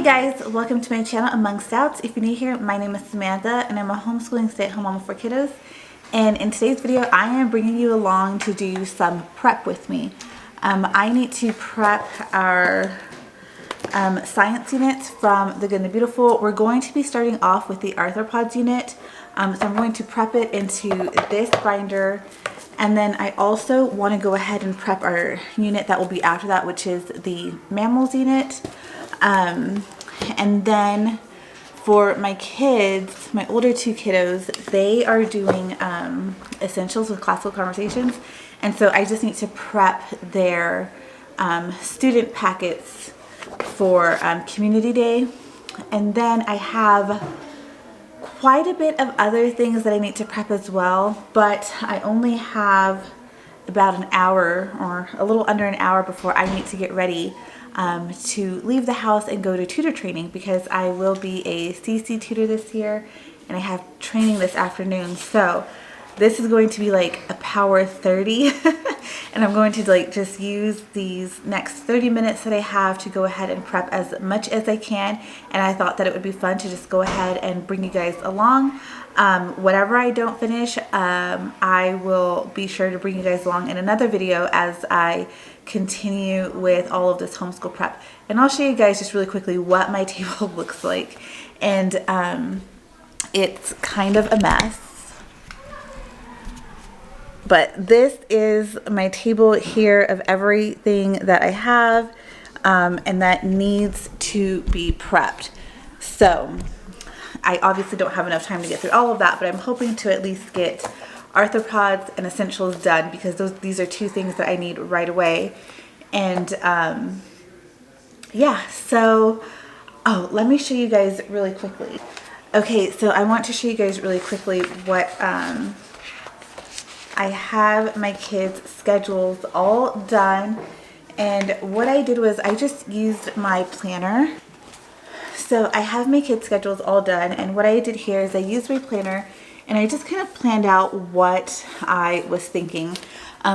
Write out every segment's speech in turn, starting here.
guys, welcome to my channel Among Stouts. If you're new here, my name is Samantha and I'm a homeschooling stay-at-home mom of 4 kiddos. And in today's video, I am bringing you along to do some prep with me. I need to prep our science units from The Good and the Beautiful. We're going to be starting off with the arthropods unit. So I'm going to prep it into this binder. And then I also want to go ahead and prep our unit that will be after that, which is the mammals unit. And then for my kids, my older 2 kiddos, they are doing essentials with classical conversations. And so I just need to prep their student packets for community day. And then I have quite a bit of other things that I need to prep as well, but I only have about an hour or a little under an hour before I need to get ready to leave the house and go to tutor training, because I will be a CC tutor this year and I have training this afternoon. So this is going to be like a power 30 and I'm going to like just use these next 30 minutes that I have to go ahead and prep as much as I can. And I thought that it would be fun to just go ahead and bring you guys along. Whatever I don't finish, I will be sure to bring you guys along in another video as I continue with all of this homeschool prep. And I'll show you guys just really quickly what my table looks like. And it's kind of a mess. But this is my table here of everything that I have and that needs to be prepped. So I obviously don't have enough time to get through all of that, but I'm hoping to at least get arthropods and essentials done, because these are 2 things that I need right away. And yeah, so let me show you guys really quickly. Okay, so I want to show you guys really quickly what I have my kids' schedules all done. And what I did was I just used my planner. So I have my kids' schedules all done, and what I did here is I used my planner and I just kind of planned out what I was thinking.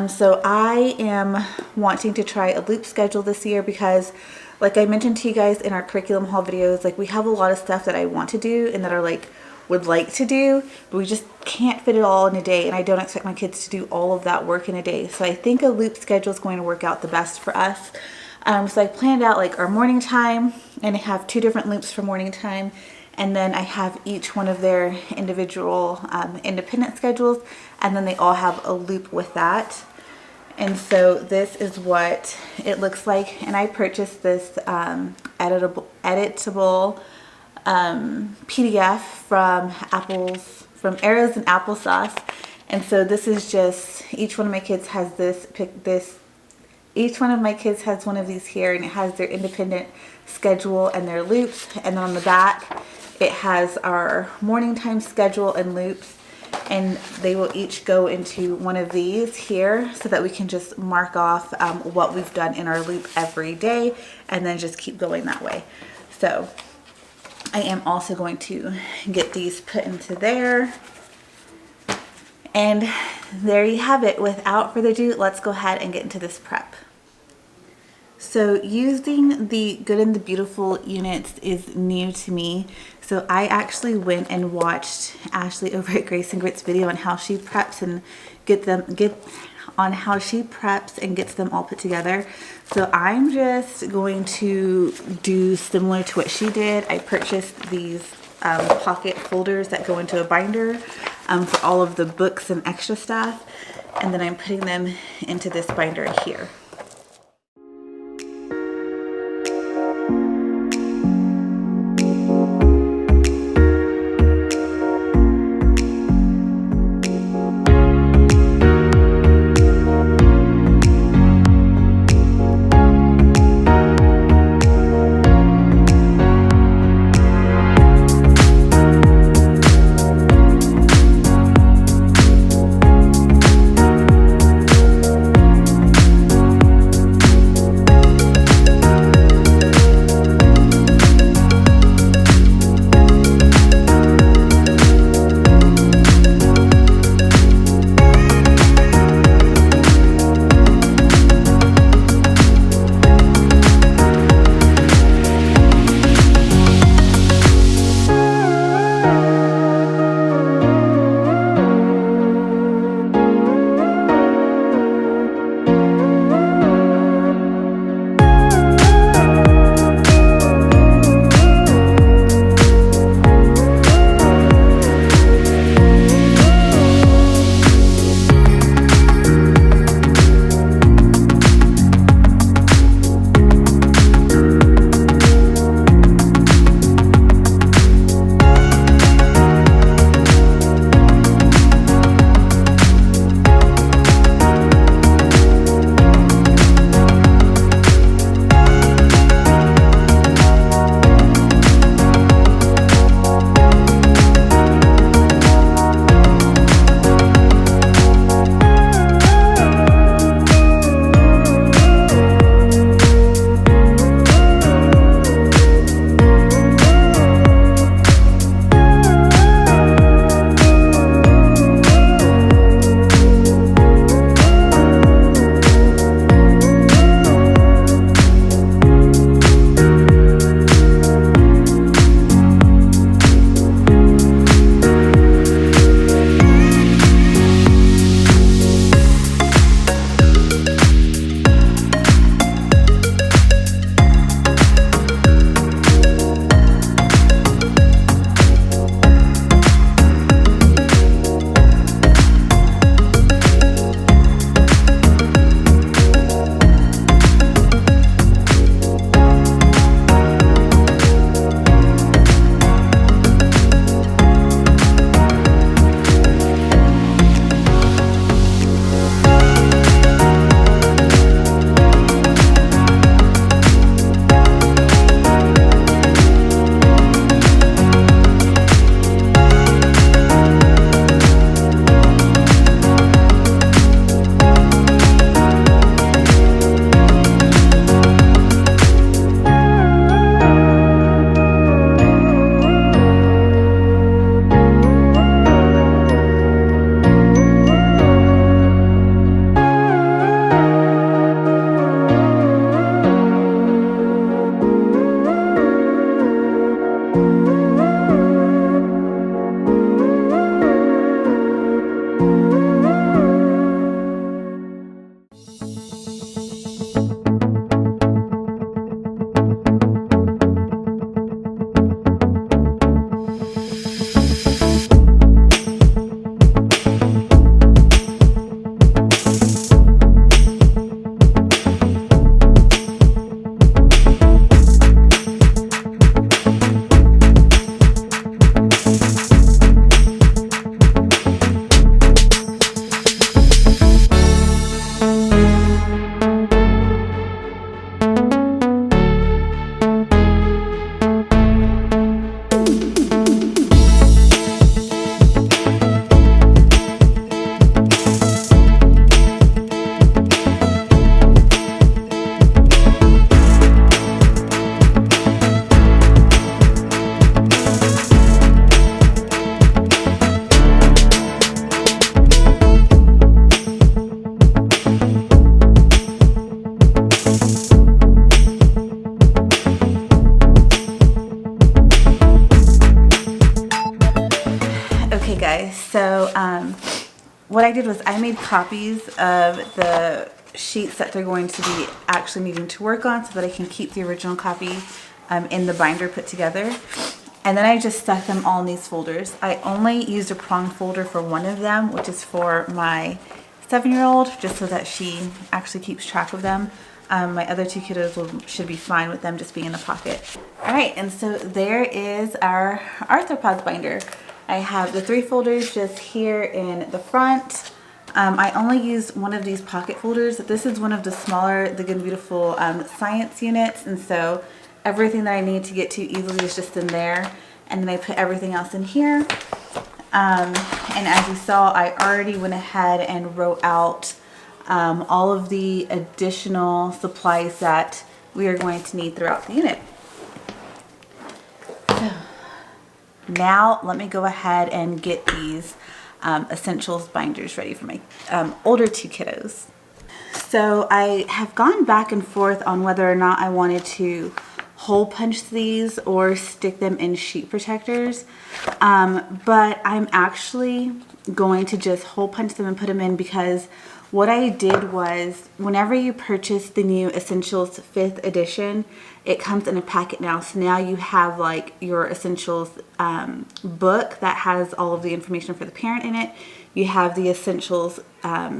So I am wanting to try a loop schedule this year because, like I mentioned to you guys in our curriculum haul videos, like we have a lot of stuff that I want to do and that are like would like to do, but we just can't fit it all in a day, and I don't expect my kids to do all of that work in a day. So I think a loop schedule is going to work out the best for us. So I planned out like our morning time, and I have 2 different loops for morning time, and then I have each one of their individual independent schedules, and then they all have a loop with that. And so this is what it looks like, and I purchased this editable PDF from Arrows and Applesauce. And so this is just, each one of my kids has each one of my kids has one of these here, and it has their independent schedule and their loops. And then on the back, it has our morning time schedule and loops, and they will each go into one of these here so that we can just mark off what we've done in our loop every day and then just keep going that way. So I am also going to get these put into there. And there you have it. Without further ado, let's go ahead and get into this prep. So using the Good and the Beautiful units is new to me. So I actually went and watched Ashley over at Grace and Grit's video on how she preps and gets them all put together. So I'm just going to do similar to what she did. I purchased these pocket folders that go into a binder for all of the books and extra stuff, and then I'm putting them into this binder here. I did was I made copies of the sheets that they're going to be actually needing to work on so that I can keep the original copy in the binder put together. And then I just stuck them all in these folders. I only used a prong folder for one of them, which is for my 7-year-old, just so that she actually keeps track of them. My other 2 kiddos should be fine with them just being in the pocket. All right, and so there is our arthropods binder. I have the 3 folders just here in the front. I only used one of these pocket folders. This is one of the smaller The Good and Beautiful science units, and so everything that I need to get to easily is just in there. And then I put everything else in here. And as you saw, I already went ahead and wrote out all of the additional supplies that we are going to need throughout the unit. So now let me go ahead and get these essentials binders ready for my older 2 kiddos. So I have gone back and forth on whether or not I wanted to hole punch these or stick them in sheet protectors, but I'm actually going to just hole punch them and put them in, because what I did was, whenever you purchase the new Essentials 5th edition, it comes in a packet now. So now you have like your Essentials book that has all of the information for the parent in it. You have the Essentials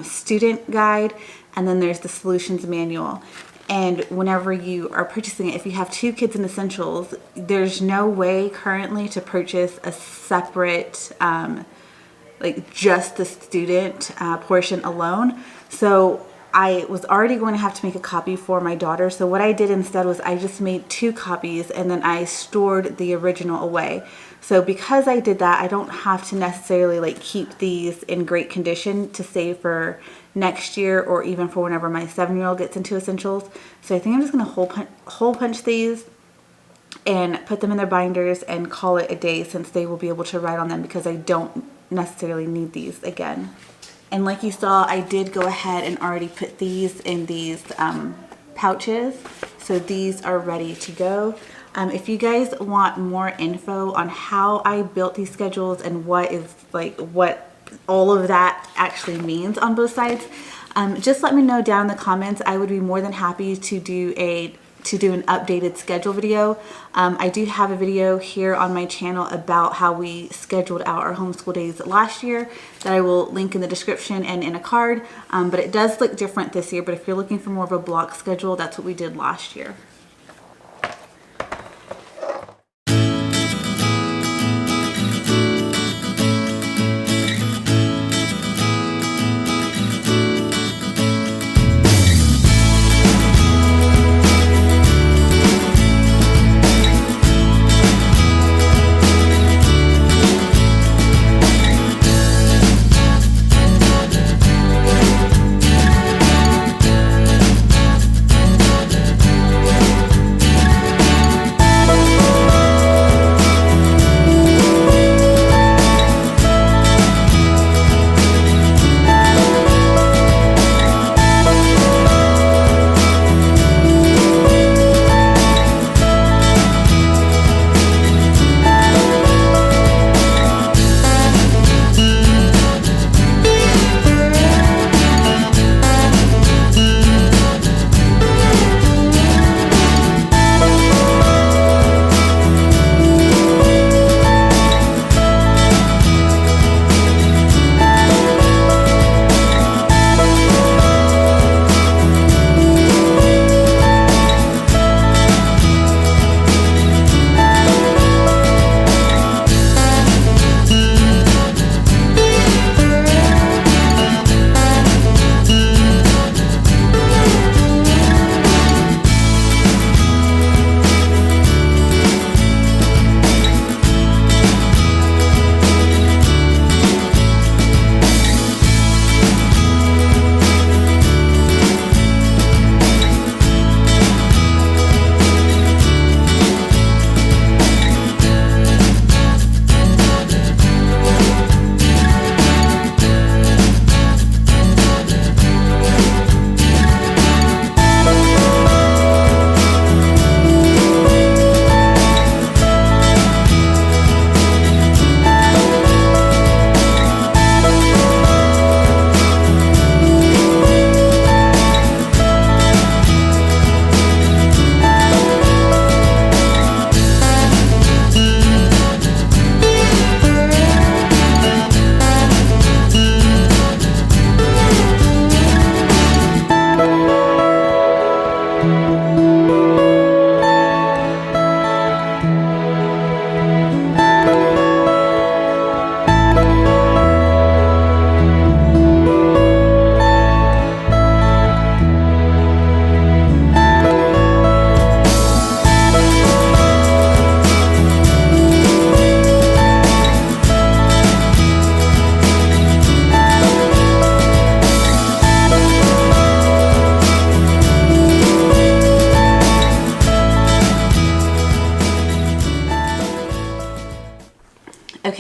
student guide, and then there's the solutions manual. And whenever you are purchasing it, if you have 2 kids in Essentials, there's no way currently to purchase a separate, like just the student portion alone. So I was already going to have to make a copy for my daughter. So what I did instead was I just made 2 copies, and then I stored the original away. So because I did that, I don't have to necessarily like keep these in great condition to save for next year, or even for whenever my 7-year-old gets into Essentials. So I think I'm just going to hole punch these and put them in their binders and call it a day, since they will be able to write on them, because I don't necessarily need these again. And like you saw, I did go ahead and already put these in these pouches. So these are ready to go. If you guys want more info on how I built these schedules and what all of that actually means on both sides, just let me know down in the comments. I would be more than happy to do an updated schedule video. I do have a video here on my channel about how we scheduled out our homeschool days last year that I will link in the description and in a card, but it does look different this year. But if you're looking for more of a block schedule, that's what we did last year.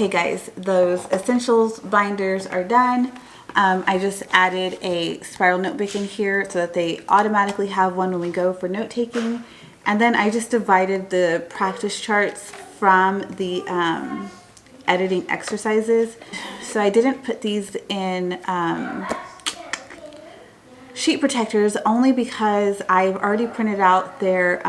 Okay guys, those essentials binders are done. I just added a spiral notebook in here so that they automatically have one when we go for note taking. And then I just divided the practice charts from the editing exercises. So I didn't put these in sheet protectors only because I've already printed out their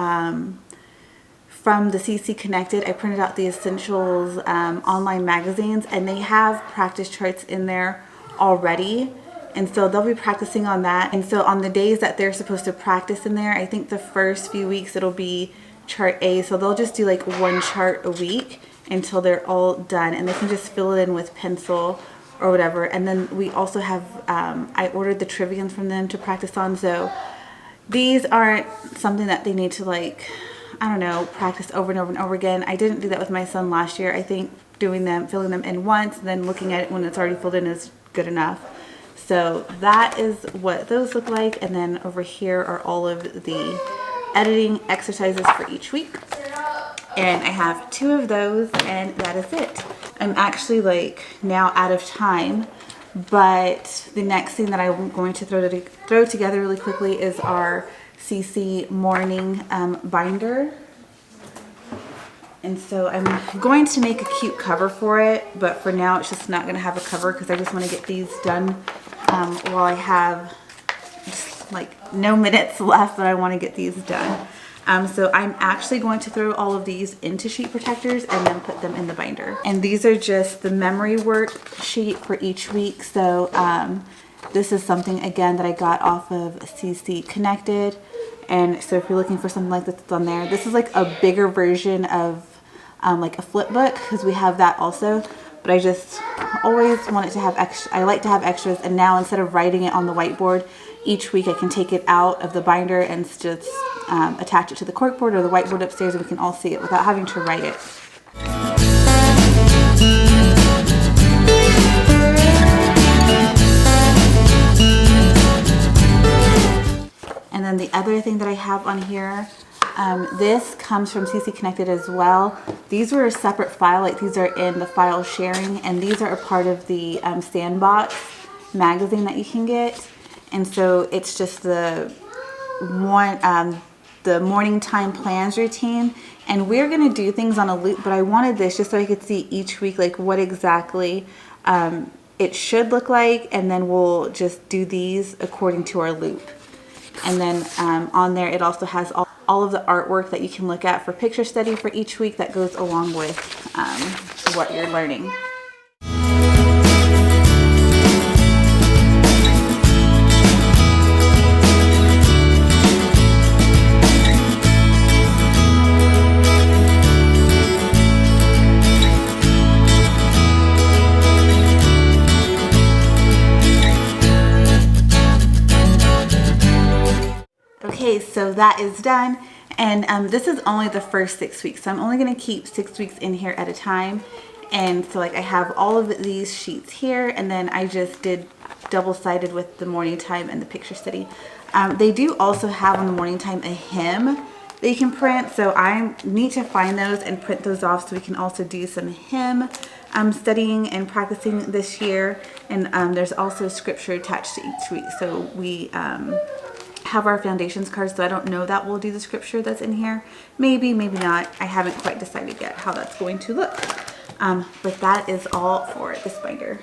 from the CC Connected. I printed out the Essentials online magazines, and they have practice charts in there already, and so they'll be practicing on that. And so on the days that they're supposed to practice in there, I think the first few weeks it'll be chart A, so they'll just do like one chart a week until they're all done, and they can just fill it in with pencil or whatever. And then we also have I ordered the triviums from them to practice on, so these aren't something that they need to, like, I don't know, practice over and over and over again. I didn't do that with my son last year. I think doing them, filling them in once, and then looking at it when it's already filled in is good enough. So that is what those look like. And then over here are all of the editing exercises for each week. And I have 2 of those, and that is it. I'm actually like now out of time, but the next thing that I'm going to throw together really quickly is our CC morning binder. And so I'm going to make a cute cover for it, but for now it's just not going to have a cover because I just want to get these done while I have just like no minutes left, but I want to get these done. So I'm actually going to throw all of these into sheet protectors and then put them in the binder. And these are just the memory work sheet for each week. So this is something, again, that I got off of CC Connected. And so if you're looking for something like this, it's on there. This is like a bigger version of like a flip book, because we have that also. But I just always wanted to have extra. I like to have extras, and now instead of writing it on the whiteboard each week, I can take it out of the binder and just attach it to the corkboard or the whiteboard upstairs, and we can all see it without having to write it. And then the other thing that I have on here, this comes from CC Connected as well. These were a separate file, like these are in the file sharing, and these are a part of the Sandbox magazine that you can get. And so it's just the morning time plans routine. And we're gonna do things on a loop, but I wanted this just so I could see each week like what exactly it should look like, and then we'll just do these according to our loop. And then on there it also has all of the artwork that you can look at for picture study for each week that goes along with what you're learning. Okay, so that is done, and this is only the first 6 weeks, so I'm only going to keep 6 weeks in here at a time. And so like I have all of these sheets here, and then I just did double-sided with the morning time and the picture study. They do also have on the morning time a hymn that you can print, so I need to find those and print those off so we can also do some hymn studying and practicing this year. And there's also scripture attached to each week, so we have our foundations cards, so I don't know that we'll do the scripture that's in here. Maybe, maybe not. I haven't quite decided yet how that's going to look. But that is all for this binder.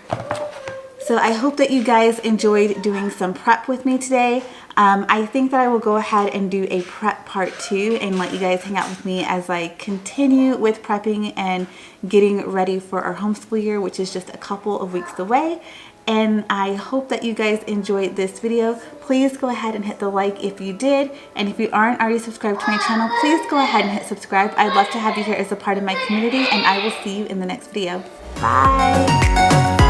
So I hope that you guys enjoyed doing some prep with me today. I think that I will go ahead and do a prep part 2 and let you guys hang out with me as I continue with prepping and getting ready for our homeschool year, which is just a couple of weeks away. And I hope that you guys enjoyed this video. Please go ahead and hit the like if you did. And if you aren't already subscribed to my channel, please go ahead and hit subscribe. I'd love to have you here as a part of my community, and I will see you in the next video. Bye.